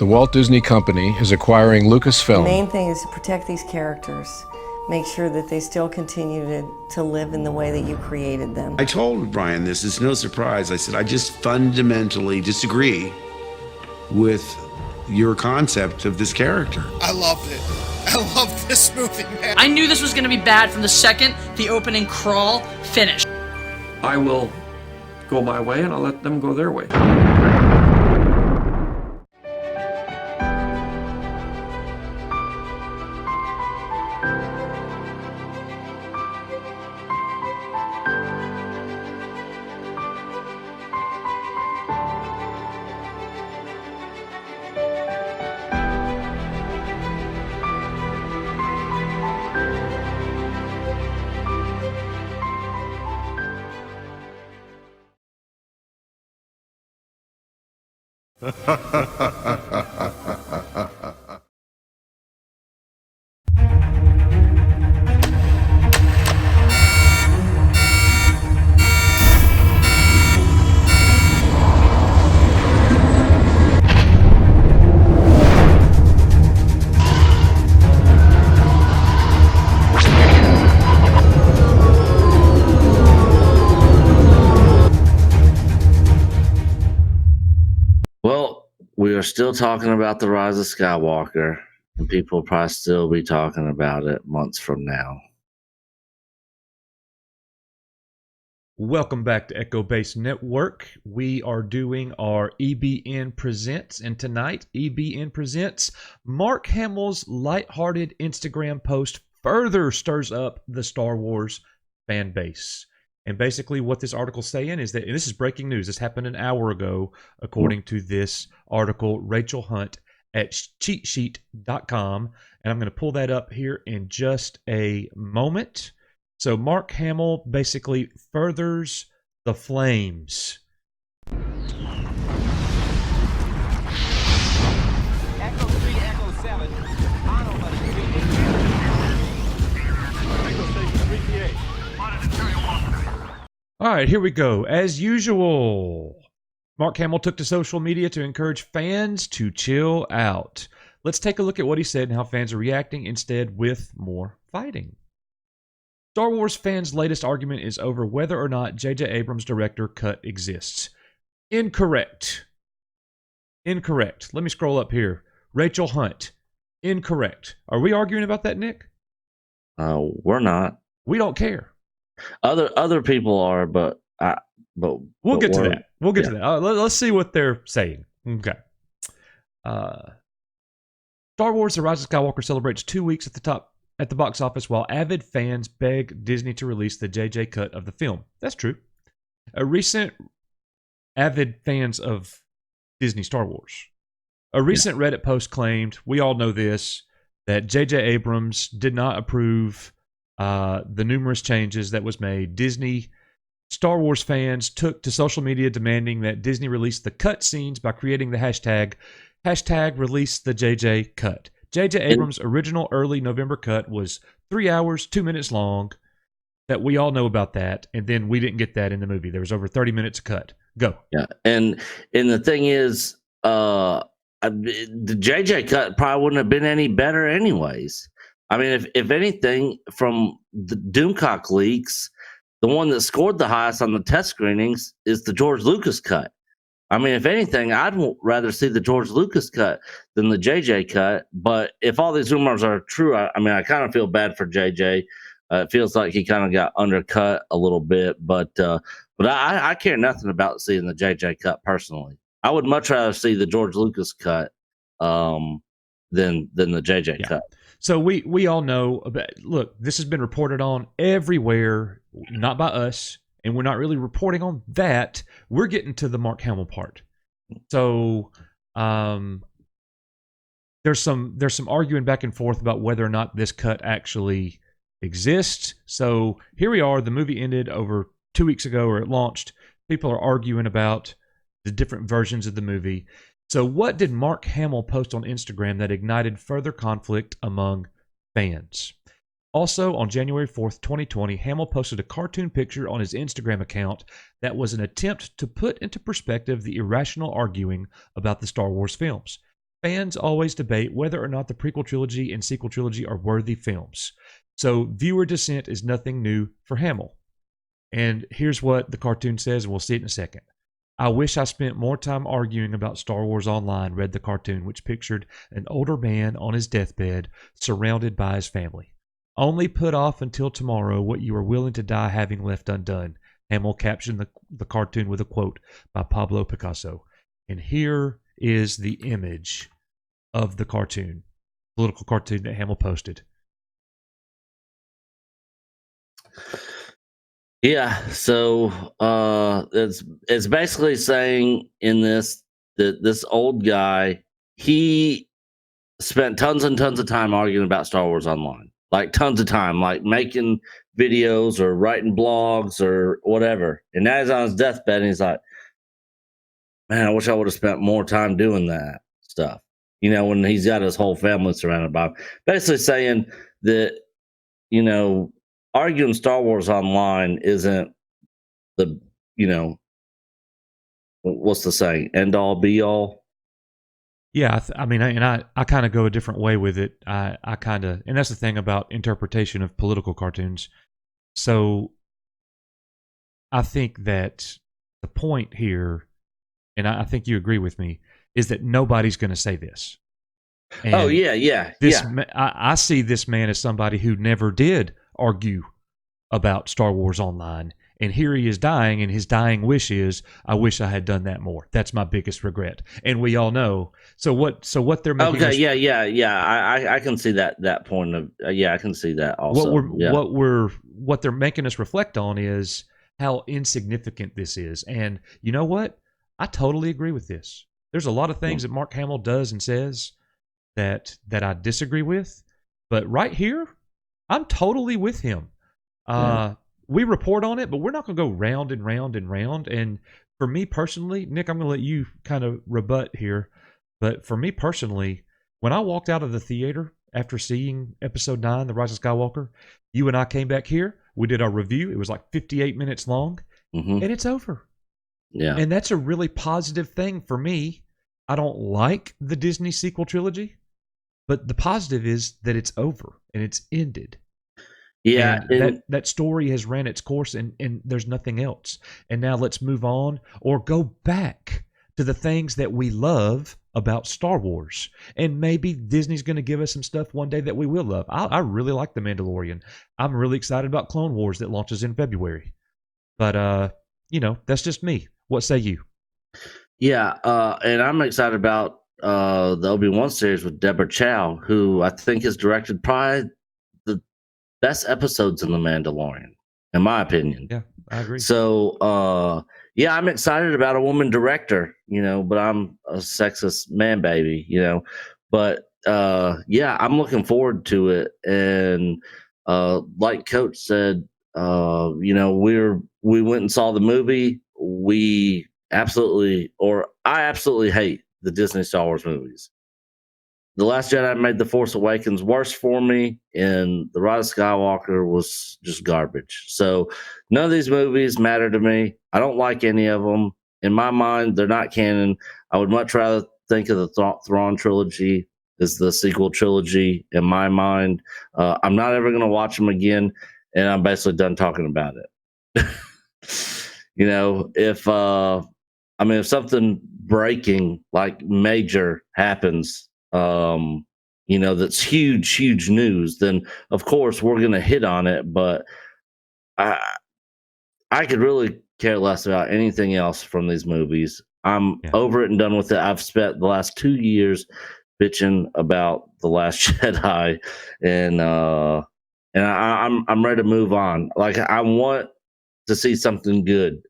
The Walt Disney Company is acquiring The Lucasfilm. main thing is to protect these characters, make sure that they still continue to live in the way that you created them. I told Brian this, it's no surprise. I said, I just fundamentally disagree with your concept of this character. I loved it. I love this movie, man. I knew this was going to be bad from the second the opening crawl finished. I will go my way and I'll let them go their way. Well, we are still talking about The Rise of Skywalker, and people will probably still be talking about it months from now. Welcome back to Echo Base Network. We are doing our EBN Presents, and tonight, EBN Presents, Mark Hamill's lighthearted Instagram post further stirs up the Star Wars fan base. And basically what this article's saying is that, and this is breaking news, this happened an hour ago, according to this article, Rachel Hunt at cheatsheet.com. And I'm going to pull that up here in just a moment. So Mark Hamill basically furthers the flames. Echo 3, Echo 7. Arnold, but Echo Station 3PA. All right, here we go. As usual, Mark Hamill took to social media to encourage fans to chill out. Let's take a look at what he said and how fans are reacting instead with more fighting. Star Wars fans' latest argument is over whether or not JJ Abrams' director cut exists. Incorrect. Incorrect. Let me scroll up here. Rachel Hunt. Incorrect. Are we arguing about that, Nick? We're not. We don't care. Other people are, but we'll get to that. We'll get to that. Let's see what they're saying. Okay. Star Wars: The Rise of Skywalker celebrates 2 weeks at the box office, while avid fans beg Disney to release the JJ cut of the film. That's true. Avid fans of Disney Star Wars. A recent Reddit post claimed, we all know this, that JJ Abrams did not approve the numerous changes that was made. Disney Star Wars fans took to social media demanding that Disney release the cut scenes by creating the hashtag release the JJ cut. JJ Abrams' original early November cut was 3 hours, 2 minutes long. That we all know about that, and then we didn't get that in the movie. There was over 30 minutes cut. Go. Yeah, and the thing is, the JJ cut probably wouldn't have been any better anyways. I mean, if anything, from the Doomcock leaks, the one that scored the highest on the test screenings is the George Lucas cut. I mean, if anything, I'd rather see the George Lucas cut than the JJ cut. But if all these rumors are true, I mean, I kind of feel bad for JJ. It feels like he kind of got undercut a little bit. But I care nothing about seeing the JJ cut personally. I would much rather see the George Lucas cut than the JJ cut. So we all know about, look, this has been reported on everywhere, not by us, and we're not really reporting on that. We're getting to the Mark Hamill part. So there's some arguing back and forth about whether or not this cut actually exists. So here we are. The movie ended over 2 weeks ago, or it launched. People are arguing about the different versions of the movie. So what did Mark Hamill post on Instagram that ignited further conflict among fans? Also, on January 4th, 2020, Hamill posted a cartoon picture on his Instagram account that was an attempt to put into perspective the irrational arguing about the Star Wars films. Fans always debate whether or not the prequel trilogy and sequel trilogy are worthy films. So viewer dissent is nothing new for Hamill. And here's what the cartoon says, and we'll see it in a second. I wish I spent more time arguing about Star Wars Online, read the cartoon, which pictured an older man on his deathbed surrounded by his family. Only put off until tomorrow what you are willing to die having left undone. Hamill captioned the cartoon with a quote by Pablo Picasso. And here is the image of the cartoon, political cartoon that Hamill posted. Yeah, so it's basically saying in this that this old guy, he spent tons and tons of time arguing about Star Wars Online. Like tons of time, like making videos or writing blogs or whatever. And now he's on his deathbed and he's like, man, I wish I would have spent more time doing that stuff. You know, when he's got his whole family surrounded by him. Basically saying that, you know, arguing Star Wars Online isn't the, you know, what's the saying? End all be all. Yeah, I mean, I kind of go a different way with it. I kind of, and that's the thing about interpretation of political cartoons. So I think that the point here, and I think you agree with me, is that nobody's going to say this. And oh, yeah. I see this man as somebody who never did argue about Star Wars Online. And here he is dying, and his dying wish is, I wish I had done that more. That's my biggest regret. And we all know. So what they're making. Okay, yeah. I can see that point of I can see that also. What they're making us reflect on is how insignificant this is. And you know what? I totally agree with this. There's a lot of things that Mark Hamill does and says that I disagree with, but right here, I'm totally with him. We report on it, but we're not going to go round and round and round. And for me personally, Nick, I'm going to let you kind of rebut here. But for me personally, when I walked out of the theater after seeing Episode 9, The Rise of Skywalker, you and I came back here. We did our review. It was like 58 minutes long, and it's over. Yeah. And that's a really positive thing for me. I don't like the Disney sequel trilogy, but the positive is that it's over and it's ended. Yeah, and that story has ran its course, and there's nothing else. And now let's move on or go back to the things that we love about Star Wars. And maybe Disney's going to give us some stuff one day that we will love. I really like The Mandalorian. I'm really excited about Clone Wars that launches in February. But, you know, that's just me. What say you? Yeah, and I'm excited about the Obi-Wan series with Deborah Chow, who I think has directed probably the best episodes in The Mandalorian, in my opinion. Yeah, I agree. So, I'm excited about a woman director, you know, but I'm a sexist man baby, you know. But, I'm looking forward to it. And like Coach said, you know, we went and saw the movie. I absolutely hate the Disney Star Wars movies. The Last Jedi made The Force Awakens worse for me, and The Rise of Skywalker was just garbage. So none of these movies matter to me. I don't like any of them. In my mind, they're not canon. I would much rather think of the Thrawn trilogy as the sequel trilogy in my mind. I'm not ever going to watch them again, and I'm basically done talking about it. You know, if something breaking like major happens, you know, that's huge news, then of course we're going to hit on it. But I could really care less about anything else from these movies. I'm over it and done with it. I've spent the last 2 years bitching about The Last Jedi, and I'm ready to move on. Like, I want to see something good.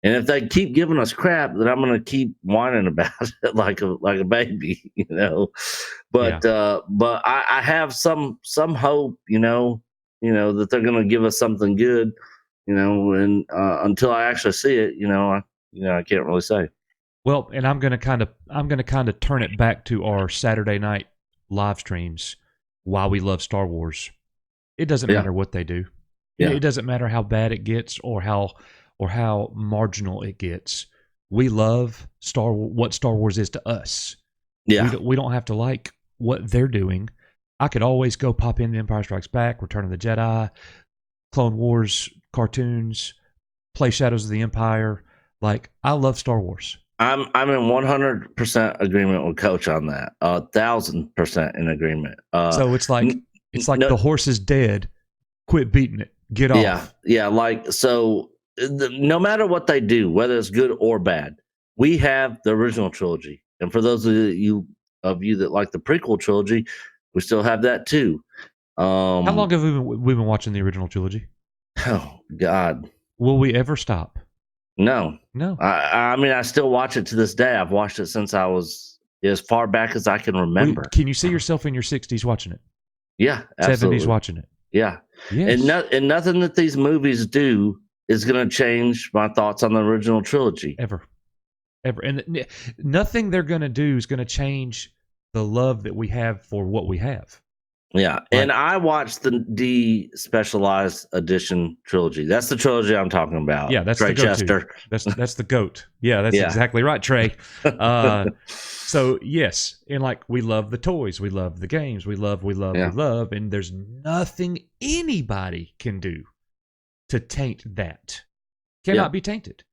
And if they keep giving us crap, then I'm going to keep whining about it like a baby, you know. But I have some hope, you know, that they're going to give us something good, you know. And until I actually see it, I can't really say. Well, and I'm going to kind of turn it back to our Saturday night live streams. Why we love Star Wars. It doesn't matter what they do. Yeah. It doesn't matter how bad it gets or how marginal it gets. We love what Star Wars is to us. Yeah. We don't have to like what they're doing. I could always go pop in Empire Strikes Back, Return of the Jedi, Clone Wars cartoons, play Shadows of the Empire. Like, I love Star Wars. I'm in 100% agreement with Coach on that. 1,000% in agreement. So it's like no- the horse is dead. Quit beating it. Get off. Yeah. Like, so no matter what they do, whether it's good or bad, we have the original trilogy. And for those of you that like the prequel trilogy, we still have that too. How long have we been watching the original trilogy? Oh God. Will we ever stop? No. I mean, I still watch it to this day. I've watched it since I was as far back as I can remember. Can you see yourself in your 60s watching it? Yeah, absolutely. 70s watching it? Yeah. Yes. And nothing that these movies do is going to change my thoughts on the original trilogy. Ever. And nothing they're going to do is going to change the love that we have for what we have. Yeah. Right. And I watched the specialized edition trilogy. That's the trilogy I'm talking about. Yeah, that's Trey the go-to. Chester. That's the GOAT. Yeah, that's exactly right, Trey. So yes, and like, we love the toys, we love the games, we love, and there's nothing anybody can do to taint that. Cannot be tainted.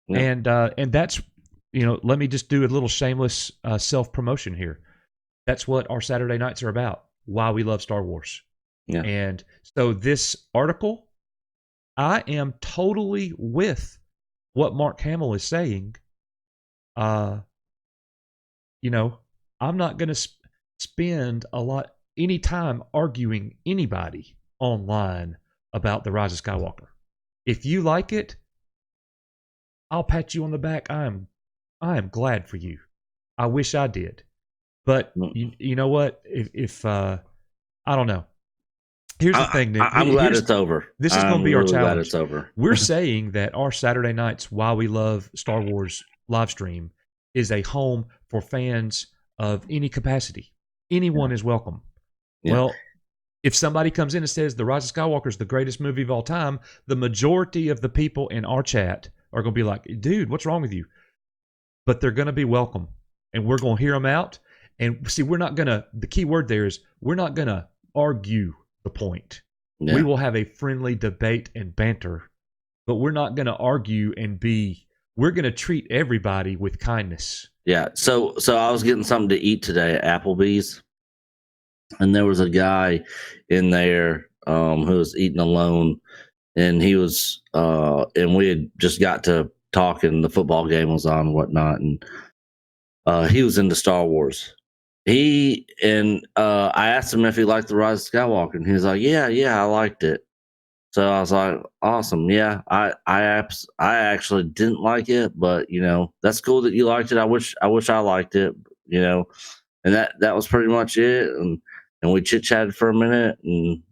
Yeah. And that's, let me just do a little shameless self-promotion here. That's what our Saturday nights are about. Why we love Star Wars. Yeah. And so this article, I am totally with what Mark Hamill is saying. I'm not going to spend any time arguing anybody online about The Rise of Skywalker. If you like it, I'll pat you on the back. I am glad for you. I wish I did. But you know what? If I don't know. Here's the thing, Nick. I'm glad it's over. This is going to be our challenge. Glad it's over. We're saying that our Saturday nights, Why We Love Star Wars live stream, is a home for fans of any capacity. Anyone is welcome. Yeah. Well, if somebody comes in and says The Rise of Skywalker is the greatest movie of all time, the majority of the people in our chat are going to be like, dude, what's wrong with you? But they're going to be welcome, and we're going to hear them out. And see, the key word there is we're not going to argue the point. Yeah. We will have a friendly debate and banter, but we're not going to argue we're going to treat everybody with kindness. Yeah. So I was getting something to eat today at Applebee's, and there was a guy in there who was eating alone, and he was, and we had just got to talking, the football game was on and whatnot, and he was into Star Wars. I asked him if he liked The Rise of Skywalker, and he was like, yeah, I liked it. So I was like, awesome. Yeah, I actually didn't like it, but that's cool that you liked it. I wish I liked it, and that was pretty much it. And we chit chatted for a minute, and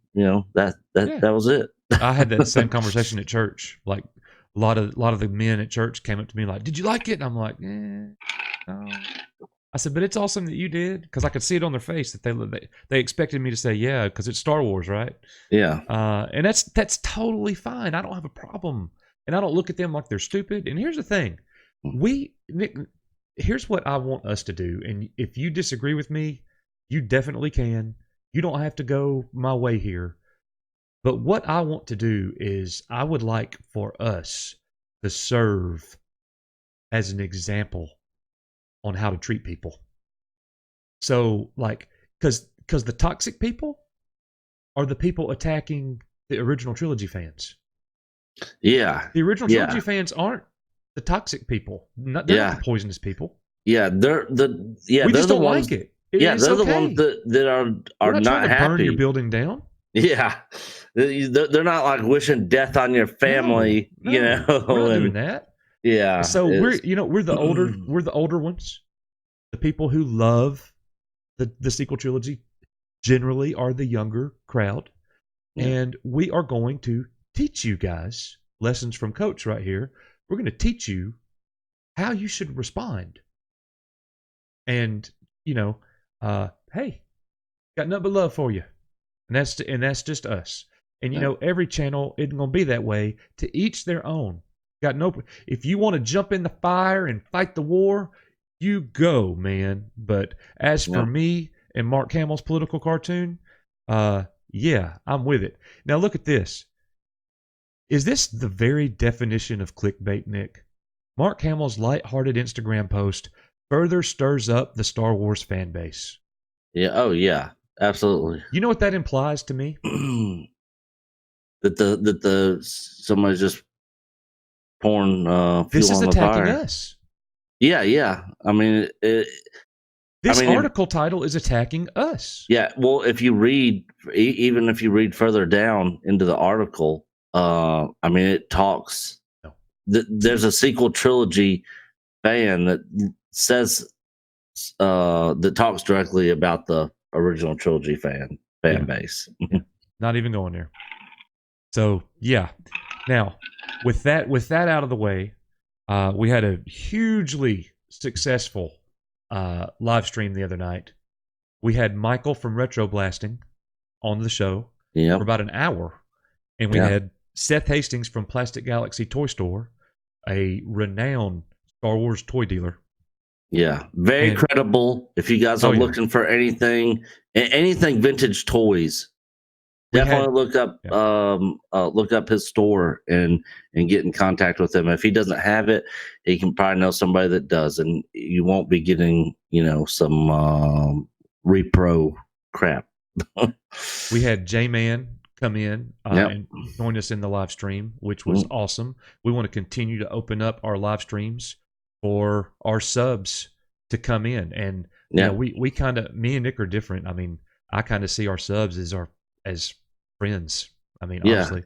that was it. I had that same conversation at church. Like, a lot of the men at church came up to me like, did you like it? And I'm like, no. I said, but it's awesome that you did, because I could see it on their face that they expected me to say yeah, because it's Star Wars, right? Yeah. And that's totally fine. I don't have a problem, and I don't look at them like they're stupid. And here's the thing, Nick, here's what I want us to do. And if you disagree with me, you definitely can. You don't have to go my way here. But what I want to do is, I would like for us to serve as an example on how to treat people. So, like, because the toxic people are the people attacking the original trilogy fans. Yeah. The original trilogy fans aren't the toxic people. They're not the poisonous people. Yeah, we just don't like it. They're the ones that are not trying to happy. Burn your building down. Yeah, they're not like wishing death on your family. No, we're not doing that. Yeah. So we're the older ones. The people who love the sequel trilogy generally are the younger crowd. Yeah. And we are going to teach you guys lessons from Coach right here. We're going to teach you how you should respond. And, hey, got nothing but love for you. And that's just us. And, every channel isn't going to be that way. To each their own. If you want to jump in the fire and fight the war, you go, man. But as for me and Mark Hamill's political cartoon, yeah, I'm with it. Now look at this. Is this the very definition of clickbait, Nick? Mark Hamill's lighthearted Instagram post further stirs up the Star Wars fan base. Yeah. Oh, yeah. Absolutely. You know what that implies to me? that somebody's just pouring This fuel is on the attacking fire. us. Yeah, yeah. I mean, This article title is attacking us. Yeah. Well, if you read, even if you read further down into the article, I mean, it talks. No. There's a sequel trilogy fan that says that talks directly about the original trilogy fan base. Not even going there. So yeah. Now, with that out of the way, we had a hugely successful live stream the other night. We had Michael from Retro Blasting on the show for about an hour, and we had Seth Hastings from Plastic Galaxy Toy Store, a renowned Star Wars toy dealer. Yeah, very credible. If you guys are looking for anything vintage toys, definitely look up his store and get in contact with him. If he doesn't have it, he can probably know somebody that does, and you won't be getting some repro crap. We had J-Man come in and join us in the live stream, which was awesome. We want to continue to open up our live streams for our subs to come in, and we kind of, me and Nick are different. I mean, I kind of see our subs as friends. I mean, honestly.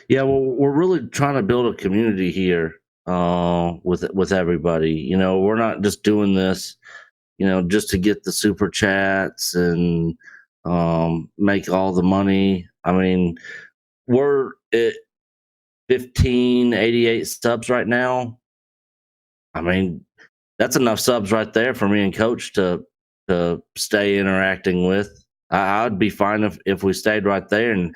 Well, we're really trying to build a community here with everybody. We're not just doing this, just to get the super chats and make all the money. I mean, we're at 1588 subs right now. I mean, that's enough subs right there for me and Coach to stay interacting with. I'd be fine if we stayed right there and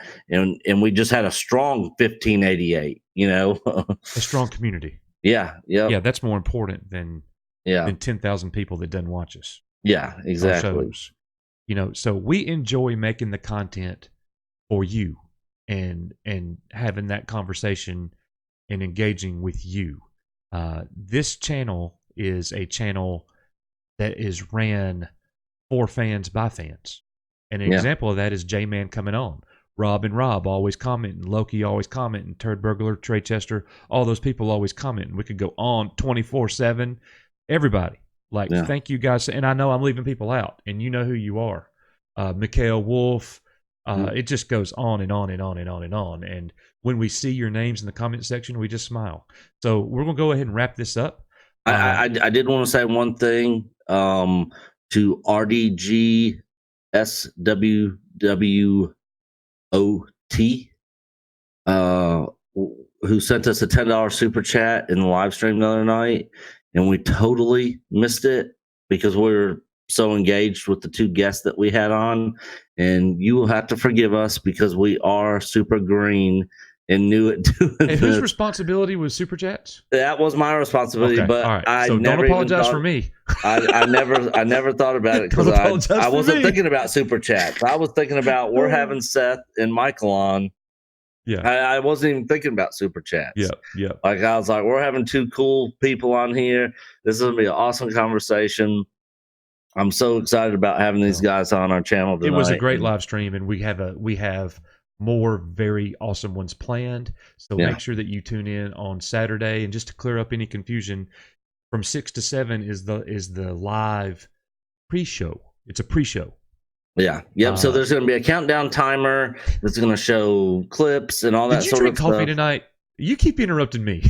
we just had a strong 1588. A strong community. Yeah. That's more important than 10,000 people that doesn't watch us. Yeah, exactly. So we enjoy making the content for you and having that conversation and engaging with you. This channel is a channel that is ran for fans by fans. And an example of that is J-Man coming on. Rob and Rob always commenting. Loki always commenting. Turd Burglar, Trey Chester, all those people always commenting. We could go on 24/7. Everybody. Thank you guys. And I know I'm leaving people out, and you know who you are. Mikhail Wolf. It just goes on and on and on and on and on. And when we see your names in the comment section, we just smile. So we're going to go ahead and wrap this up. I did want to say one thing to RDG SWWOT, who sent us a $10 super chat in the live stream the other night, and we totally missed it because we were so engaged with the two guests that we had on. And you will have to forgive us because we are super green and new at doing this. Whose responsibility was super chats? That was my responsibility, but all right. I so never don't apologize for me. I never thought about it because I wasn't thinking about super chats. I was thinking about we're having Seth and Michael on. Yeah, I wasn't even thinking about super chats. Yeah. Like I was like, we're having two cool people on here. This is gonna be an awesome conversation. I'm so excited about having these guys on our channel tonight. It was a great live stream, and we have more very awesome ones planned. So make sure that you tune in on Saturday. And just to clear up any confusion, from 6 to 7 is the live pre-show. It's a pre-show. Yeah. Yep. So there's going to be a countdown timer that's going to show clips and all that sort of stuff. Did you drink coffee tonight? You keep interrupting me.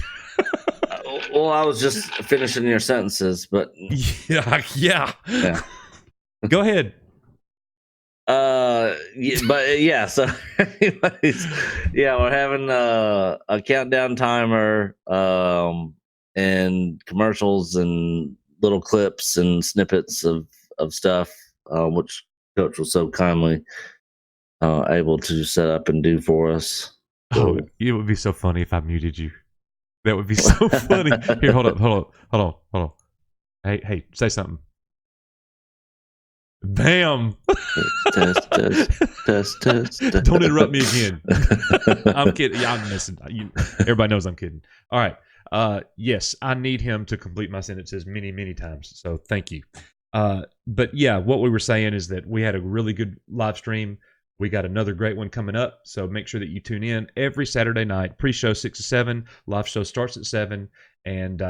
Well, I was just finishing your sentences, but yeah. Go ahead. So anyways, we're having a countdown timer and commercials and little clips and snippets of stuff, which Coach was so kindly able to set up and do for us. Oh, it would be so funny if I muted you. That would be so funny. Here, hold on. Hey, say something. Bam! Test. Don't interrupt me again. I'm kidding. Yeah, I'm messing. Everybody knows I'm kidding. All right. Yes, I need him to complete my sentences many, many times. So thank you. But yeah, what we were saying is that we had a really good live stream. We got another great one coming up. So make sure that you tune in every Saturday night. Pre-show 6 to 7. Live show starts at 7. And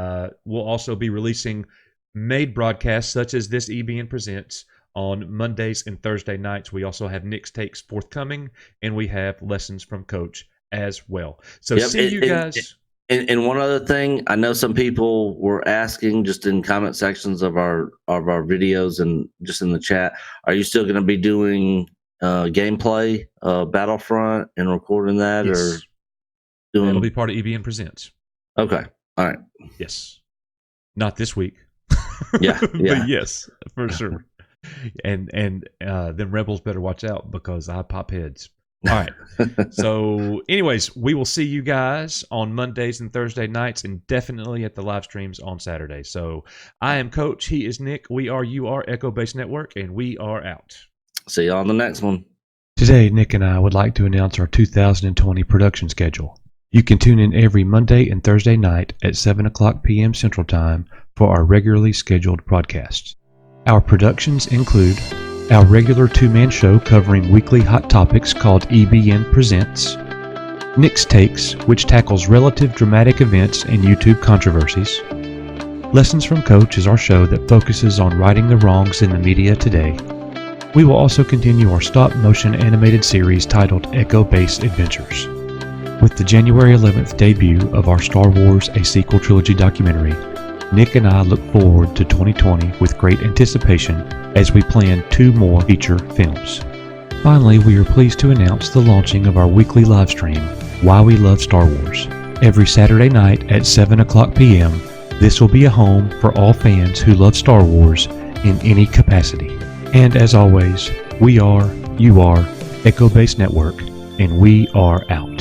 we'll also be releasing made broadcasts such as this EBN Presents on Mondays and Thursday nights. We also have Nick's Takes forthcoming, and we have Lessons from Coach as well. So see you guys. And one other thing, I know some people were asking just in comment sections of our videos and just in the chat, are you still going to be doing gameplay, Battlefront, and recording that? Yes. Or doing? It'll be part of EBN Presents. Okay. All right. Yes. Not this week. Yeah. But yes, for sure. And then Rebels better watch out because I pop heads. All right. So anyways, we will see you guys on Mondays and Thursday nights, and definitely at the live streams on Saturday. So I am Coach. He is Nick. You are Echo Base Network, and we are out. See you on the next one. Today, Nick and I would like to announce our 2020 production schedule. You can tune in every Monday and Thursday night at 7 o'clock p.m. Central Time for our regularly scheduled broadcasts. Our productions include our regular two-man show covering weekly hot topics called EBN Presents, Nick's Takes, which tackles relative dramatic events and YouTube controversies. Lessons from Coach is our show that focuses on righting the wrongs in the media today. We will also continue our stop-motion animated series titled Echo Base Adventures. With the January 11th debut of our Star Wars: A Sequel Trilogy documentary, Nick and I look forward to 2020 with great anticipation as we plan 2 more feature films. Finally, we are pleased to announce the launching of our weekly live stream, Why We Love Star Wars. Every Saturday night at 7 o'clock p.m., this will be a home for all fans who love Star Wars in any capacity. And as always, we are, you are, Echo Base Network, and we are out.